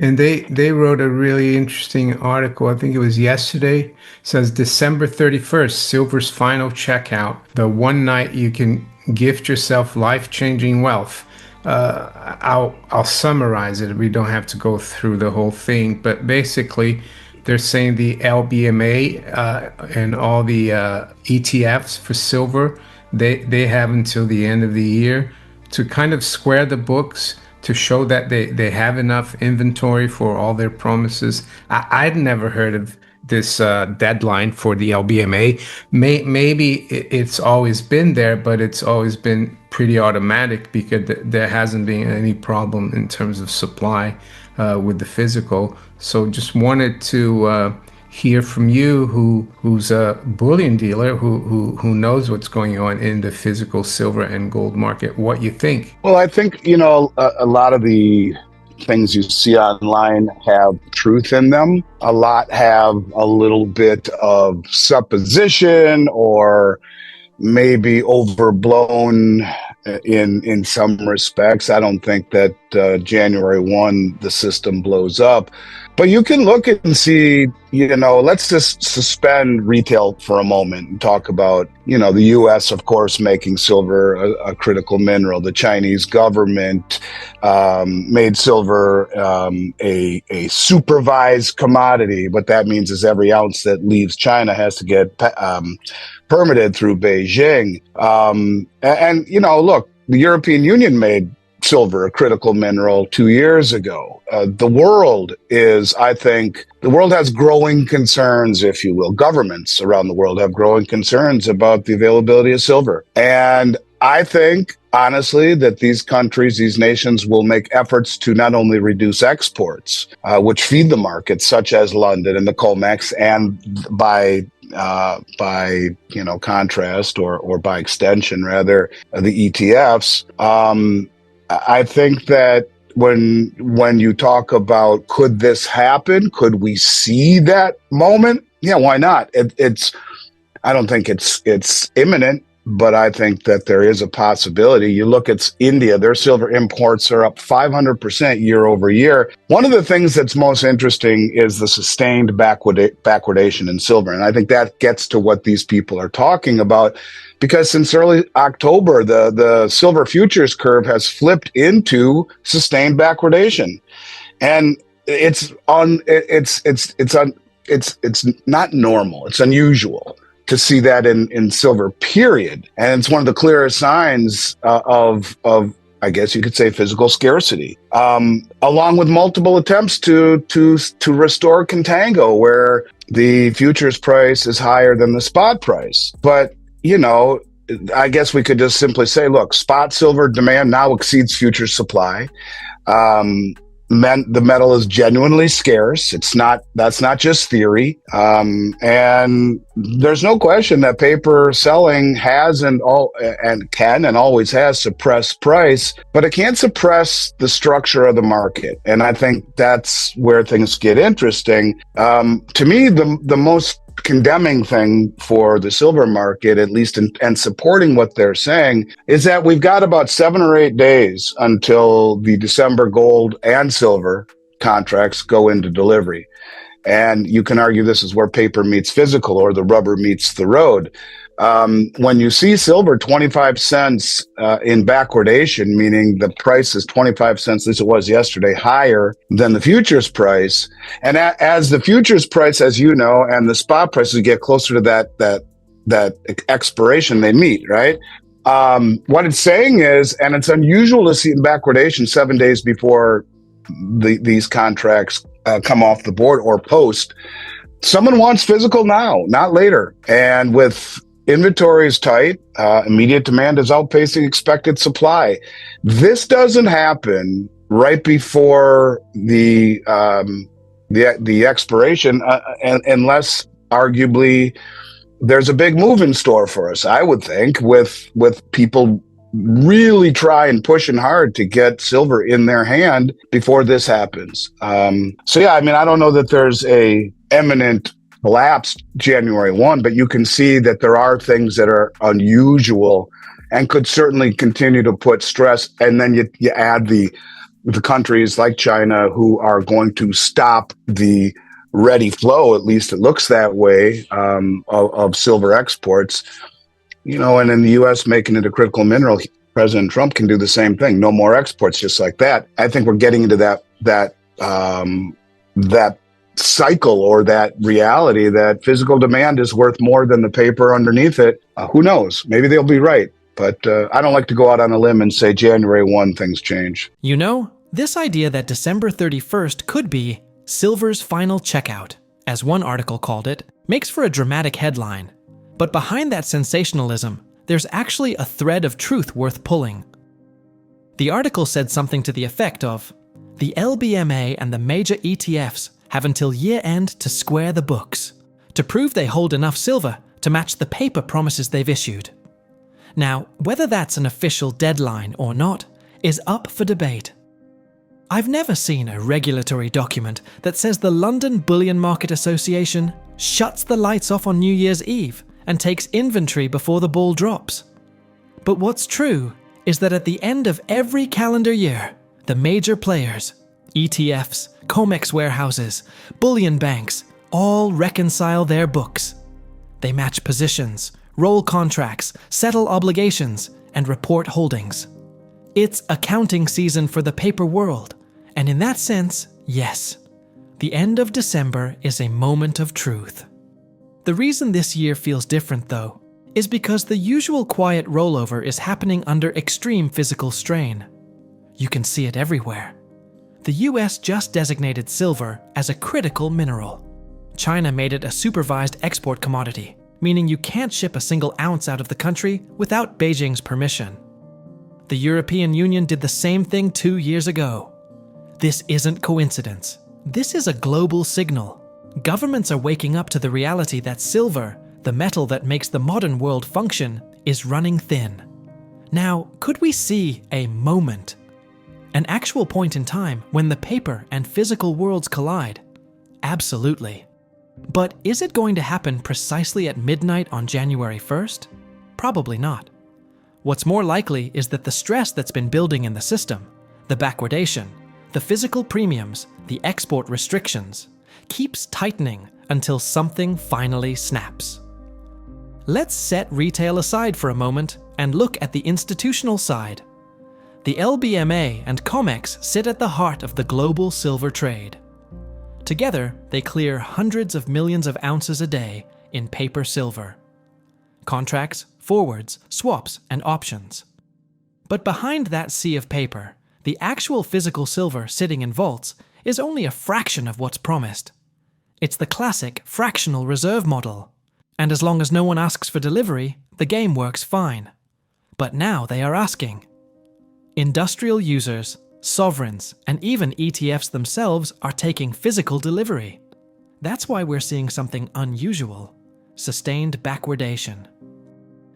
And they wrote a really interesting article. I think it was yesterday. It says December 31st, silver's final checkout. The one night you can gift yourself life-changing wealth. I'll summarize it. We don't have to go through the whole thing, but basically, they're saying the LBMA and all the ETFs for silver, they have until the end of the year to kind of square the books to show that they have enough inventory for all their promises. I'd never heard of this deadline for the LBMA. Maybe it's always been there, but it's always been pretty automatic because there hasn't been any problem in terms of supply with the physical. So just wanted to hear from you, who's a bullion dealer, who knows what's going on in the physical silver and gold market, what you think. Well, I think, a lot of the things you see online have truth in them. A lot have a little bit of supposition or maybe overblown in some respects. I don't think that January 1 the system blows up. But you can look and see, let's just suspend retail for a moment and talk about, the U.S., of course, making silver a critical mineral. The Chinese government made silver a supervised commodity. What that means is every ounce that leaves China has to get permitted through Beijing. Look, the European Union made silver a critical mineral 2 years ago. The world has growing concerns, if you will. Governments around the world have growing concerns about the availability of silver. And I think, honestly, that these countries, these nations will make efforts to not only reduce exports, which feed the market, such as London and the COMEX, and by contrast or by extension, rather, the ETFs. I think that when you talk about could this happen, could we see that moment? Yeah, why not? I don't think it's imminent, but I think that there is a possibility. You look at India, their silver imports are up 500% year over year. One of the things that's most interesting is the sustained backwardation in silver. And I think that gets to what these people are talking about. Because since early October, the silver futures curve has flipped into sustained backwardation, and it's not normal. It's unusual to see that in silver, period. And it's one of the clearest signs of I guess you could say physical scarcity, along with multiple attempts to restore contango, where the futures price is higher than the spot price, but I guess we could just simply say, look, spot silver demand now exceeds futures supply. The metal is genuinely scarce. That's not just theory. And there's no question that paper selling has and can and always has suppressed price, but it can't suppress the structure of the market. And I think that's where things get interesting. To me, the most condemning thing for the silver market, at least, and supporting what they're saying, is that we've got about 7 or 8 days until the December gold and silver contracts go into delivery. And you can argue this is where paper meets physical, or the rubber meets the road. When you see silver 25 cents in backwardation, meaning the price is 25 cents, as it was yesterday, higher than the futures price, and as the futures price, as you know, and the spot prices get closer to that expiration, they meet, right? What it's saying is, and it's unusual to see in backwardation 7 days before these contracts come off the board or post, someone wants physical now, not later. And with inventory is tight, immediate demand is outpacing expected supply. This doesn't happen right before the expiration, unless arguably there's a big move in store for us, I would think, with people really trying, pushing hard to get silver in their hand before this happens. So yeah, I mean, I don't know that there's a imminent collapse January 1, but you can see that there are things that are unusual and could certainly continue to put stress. And then you add the the countries like China who are going to stop the ready flow, at least it looks that way, of silver exports. And in the U.S. making it a critical mineral, President Trump can do the same thing. No more exports, just like that. I think we're getting into that cycle or that reality that physical demand is worth more than the paper underneath it. Who knows? Maybe they'll be right. But I don't like to go out on a limb and say January 1 things change. This idea that December 31st could be silver's final checkout, as one article called it, makes for a dramatic headline. But behind that sensationalism, there's actually a thread of truth worth pulling. The article said something to the effect of, the LBMA and the major ETFs have until year-end to square the books, to prove they hold enough silver to match the paper promises they've issued. Now, whether that's an official deadline or not is up for debate. I've never seen a regulatory document that says the London Bullion Market Association shuts the lights off on New Year's Eve and takes inventory before the ball drops. But what's true is that at the end of every calendar year, the major players, ETFs, COMEX warehouses, bullion banks, all reconcile their books. They match positions, roll contracts, settle obligations, and report holdings. It's accounting season for the paper world, and in that sense, yes, the end of December is a moment of truth. The reason this year feels different, though, is because the usual quiet rollover is happening under extreme physical strain. You can see it everywhere. The US just designated silver as a critical mineral. China made it a supervised export commodity, meaning you can't ship a single ounce out of the country without Beijing's permission. The European Union did the same thing 2 years ago. This isn't coincidence. This is a global signal. Governments are waking up to the reality that silver, the metal that makes the modern world function, is running thin. Now, could we see a moment? An actual point in time when the paper and physical worlds collide? Absolutely. But is it going to happen precisely at midnight on January 1st? Probably not. What's more likely is that the stress that's been building in the system, the backwardation, the physical premiums, the export restrictions, keeps tightening until something finally snaps. Let's set retail aside for a moment and look at the institutional side. The LBMA and COMEX sit at the heart of the global silver trade. Together, they clear hundreds of millions of ounces a day in paper silver. Contracts, forwards, swaps, and options. But behind that sea of paper, the actual physical silver sitting in vaults is only a fraction of what's promised. It's the classic fractional reserve model. And as long as no one asks for delivery, the game works fine. But now they are asking. Industrial users, sovereigns, and even ETFs themselves are taking physical delivery. That's why we're seeing something unusual: sustained backwardation.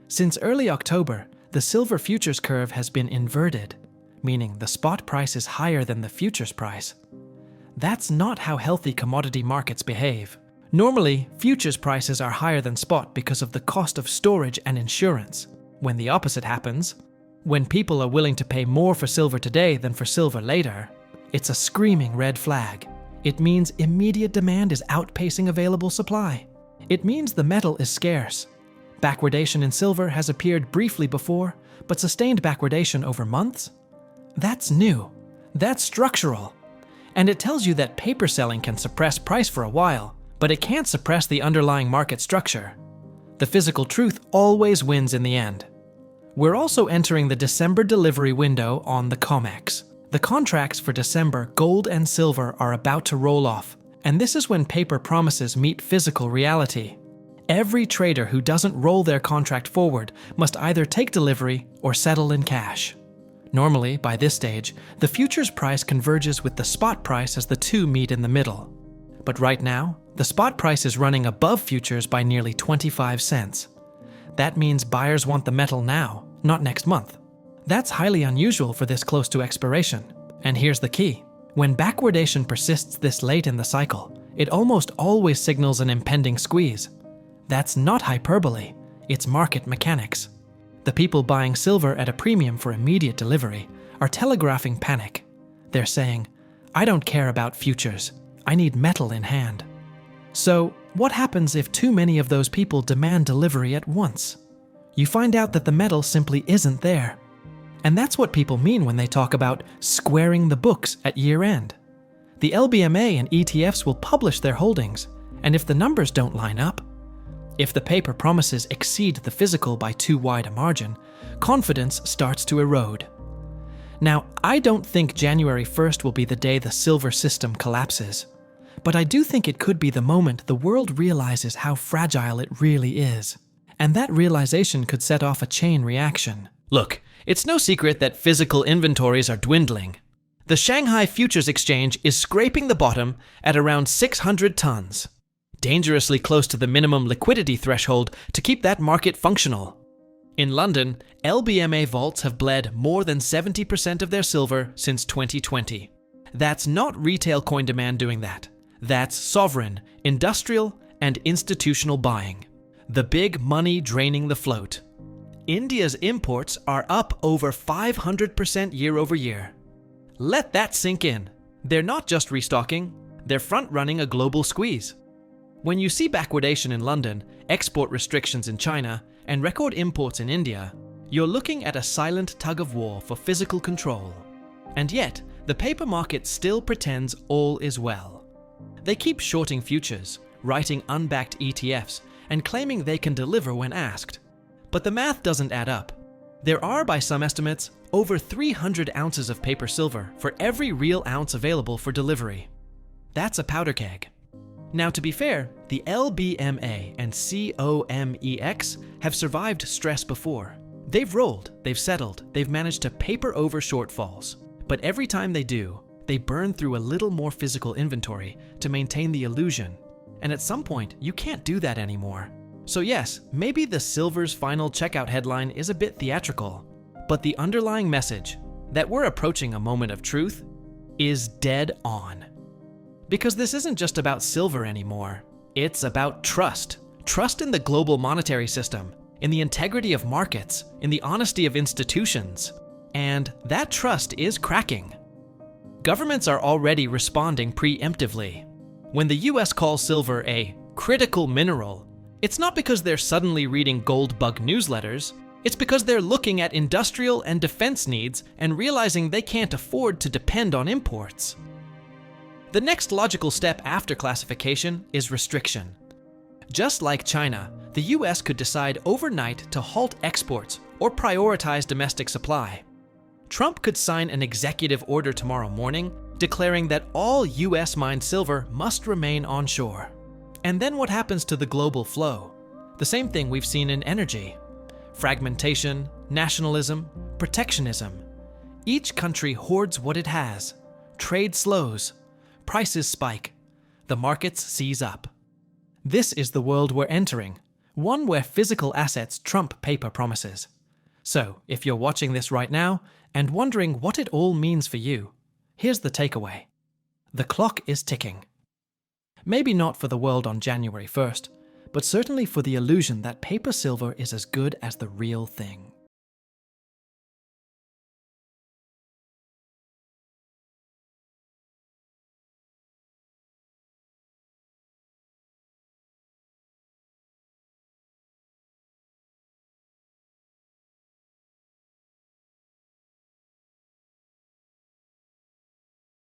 Since early October, the silver futures curve has been inverted, meaning the spot price is higher than the futures price. That's not how healthy commodity markets behave. Normally, futures prices are higher than spot because of the cost of storage and insurance. When the opposite happens, when people are willing to pay more for silver today than for silver later, it's a screaming red flag. It means immediate demand is outpacing available supply. It means the metal is scarce. Backwardation in silver has appeared briefly before, but sustained backwardation over months? That's new. That's structural. And it tells you that paper selling can suppress price for a while, but it can't suppress the underlying market structure. The physical truth always wins in the end. We're also entering the December delivery window on the COMEX. The contracts for December gold and silver are about to roll off, and this is when paper promises meet physical reality. Every trader who doesn't roll their contract forward must either take delivery or settle in cash. Normally, by this stage, the futures price converges with the spot price as the two meet in the middle. But right now, the spot price is running above futures by nearly 25 cents. That means buyers want the metal now, not next month. That's highly unusual for this close to expiration. And here's the key. When backwardation persists this late in the cycle, it almost always signals an impending squeeze. That's not hyperbole, it's market mechanics. The people buying silver at a premium for immediate delivery are telegraphing panic. They're saying, I don't care about futures. I need metal in hand. So, what happens if too many of those people demand delivery at once? You find out that the metal simply isn't there. And that's what people mean when they talk about squaring the books at year end. The LBMA and ETFs will publish their holdings, and if the numbers don't line up, if the paper promises exceed the physical by too wide a margin, confidence starts to erode. Now, I don't think January 1st will be the day the silver system collapses, but I do think it could be the moment the world realizes how fragile it really is. And that realization could set off a chain reaction. Look, it's no secret that physical inventories are dwindling. The Shanghai Futures Exchange is scraping the bottom at around 600 tons, dangerously close to the minimum liquidity threshold to keep that market functional. In London, LBMA vaults have bled more than 70% of their silver since 2020. That's not retail coin demand doing that. That's sovereign, industrial, and institutional buying. The big money draining the float. India's imports are up over 500% year over year. Let that sink in. They're not just restocking, they're front-running a global squeeze. When you see backwardation in London, export restrictions in China, and record imports in India, you're looking at a silent tug-of-war for physical control. And yet, the paper market still pretends all is well. They keep shorting futures, writing unbacked ETFs, and claiming they can deliver when asked. But the math doesn't add up. There are, by some estimates, over 300 ounces of paper silver for every real ounce available for delivery. That's a powder keg. Now, to be fair, the LBMA and COMEX have survived stress before. They've rolled, they've settled, they've managed to paper over shortfalls. But every time they do, they burn through a little more physical inventory to maintain the illusion. And at some point, you can't do that anymore. So yes, maybe the silver's final checkout headline is a bit theatrical, but the underlying message, that we're approaching a moment of truth, is dead on. Because this isn't just about silver anymore. It's about trust. Trust in the global monetary system, in the integrity of markets, in the honesty of institutions. And that trust is cracking. Governments are already responding preemptively. When the US calls silver a critical mineral, it's not because they're suddenly reading gold bug newsletters. It's because they're looking at industrial and defense needs and realizing they can't afford to depend on imports. The next logical step after classification is restriction. Just like China, the US could decide overnight to halt exports or prioritize domestic supply. Trump could sign an executive order tomorrow morning declaring that all US mined silver must remain onshore. And then what happens to the global flow? The same thing we've seen in energy. Fragmentation, nationalism, protectionism. Each country hoards what it has. Trade slows. Prices spike. The markets seize up. This is the world we're entering, one where physical assets trump paper promises. So, if you're watching this right now and wondering what it all means for you, here's the takeaway. The clock is ticking. Maybe not for the world on January 1st, but certainly for the illusion that paper silver is as good as the real thing.